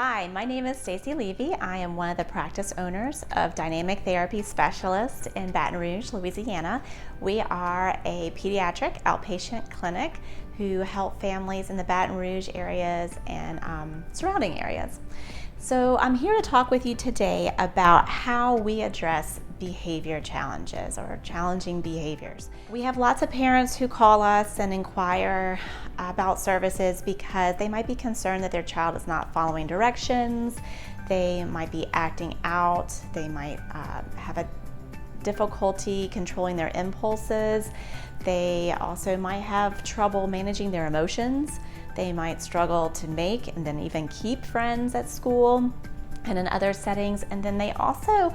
Hi, my name is Stacy Levy. I am one of the practice owners of Dynamic Therapy Specialist in Baton Rouge, Louisiana. We are a pediatric outpatient clinic who help families in the Baton Rouge areas and surrounding areas. So I'm here to talk with you today about how we address behavior challenges or challenging behaviors. We have lots of parents who call us and inquire about services because they might be concerned that their child is not following directions, they might be acting out, they might have a difficulty controlling their impulses, they also might have trouble managing their emotions, they might struggle to make and then even keep friends at school and in other settings, and then they also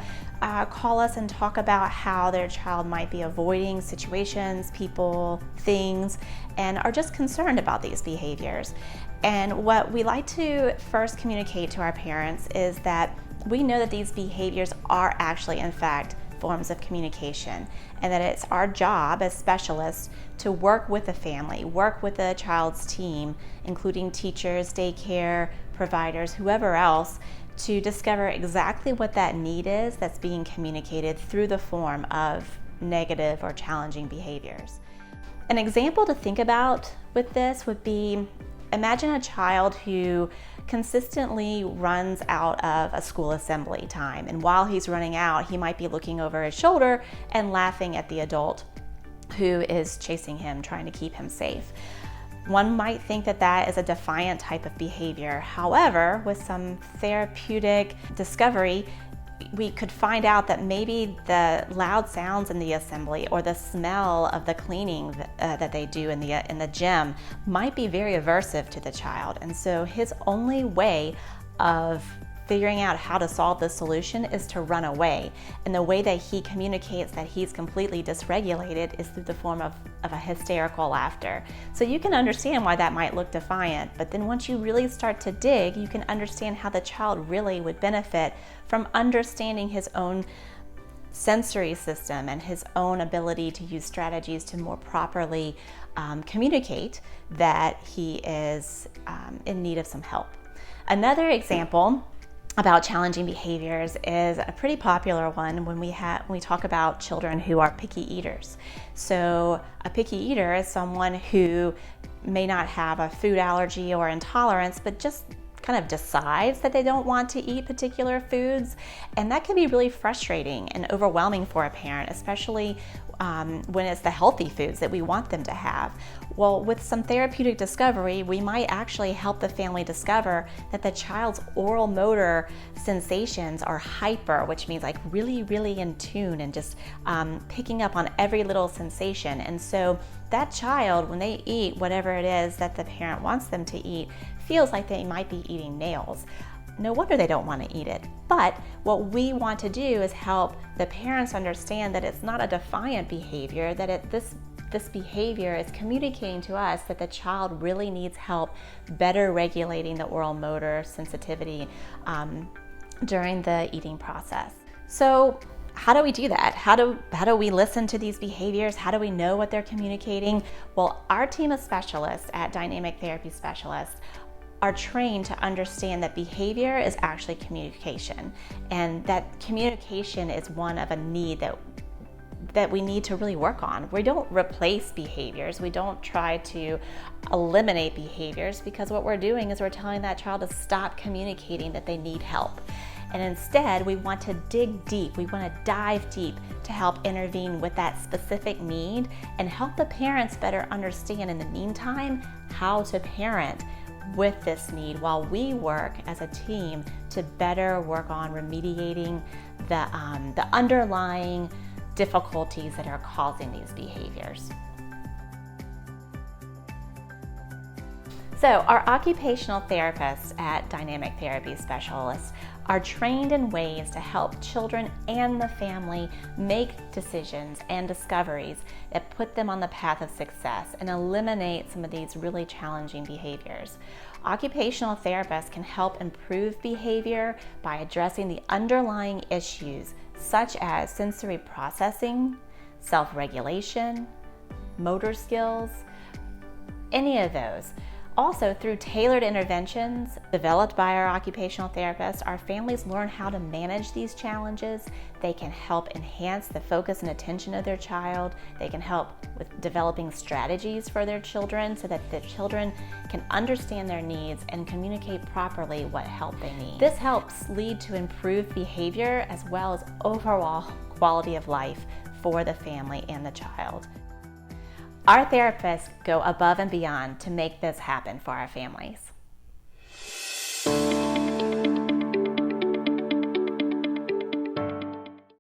call us and talk about how their child might be avoiding situations, people, things, and are just concerned about these behaviors. And what we like to first communicate to our parents is that we know that these behaviors are actually, in fact, forms of communication, and that it's our job as specialists to work with the family, work with the child's team, including teachers, daycare, providers, whoever else, to discover exactly what that need is that's being communicated through the form of negative or challenging behaviors. An example to think about with this would be, imagine a child who consistently runs out of a school assembly time, and while he's running out, he might be looking over his shoulder and laughing at the adult who is chasing him, trying to keep him safe. One might think that that is a defiant type of behavior. However, with some therapeutic discovery, we could find out that maybe the loud sounds in the assembly or the smell of the cleaning that they do in the gym might be very aversive to the child. And so his only way of figuring out how to solve this solution is to run away. And the way that he communicates that he's completely dysregulated is through the form of a hysterical laughter. So you can understand why that might look defiant, but then once you really start to dig, you can understand how the child really would benefit from understanding his own sensory system and his own ability to use strategies to more properly communicate that he is in need of some help. Another example about challenging behaviors is a pretty popular one when we talk about children who are picky eaters. So a picky eater is someone who may not have a food allergy or intolerance, but just kind of decides that they don't want to eat particular foods, and that can be really frustrating and overwhelming for a parent, especially when it's the healthy foods that we want them to have. Well, with some therapeutic discovery, we might actually help the family discover that the child's oral motor sensations are hyper, which means like really, really in tune and just picking up on every little sensation. And so that child, when they eat whatever it is that the parent wants them to eat, feels like they might be eating nails. No wonder they don't want to eat it. But what we want to do is help the parents understand that it's not a defiant behavior, that this behavior is communicating to us that the child really needs help better regulating the oral motor sensitivity during the eating process. So how do we do that? How do we listen to these behaviors? How do we know what they're communicating? Well, our team of specialists at Dynamic Therapy Specialists are trained to understand that behavior is actually communication, and that communication is one of a need that we need to really work on. We don't replace behaviors. We don't try to eliminate behaviors, because what we're doing is we're telling that child to stop communicating that they need help. And instead, we want to dig deep. We want to dive deep to help intervene with that specific need and help the parents better understand in the meantime how to parent with this need, while we work as a team to better work on remediating the underlying difficulties that are causing these behaviors. So our occupational therapists at Dynamic Therapy Specialists are trained in ways to help children and the family make decisions and discoveries that put them on the path of success and eliminate some of these really challenging behaviors. Occupational therapists can help improve behavior by addressing the underlying issues such as sensory processing, self-regulation, motor skills, any of those. Also, through tailored interventions developed by our occupational therapists, our families learn how to manage these challenges. They can help enhance the focus and attention of their child. They can help with developing strategies for their children so that the children can understand their needs and communicate properly what help they need. This helps lead to improved behavior as well as overall quality of life for the family and the child. Our therapists go above and beyond to make this happen for our families.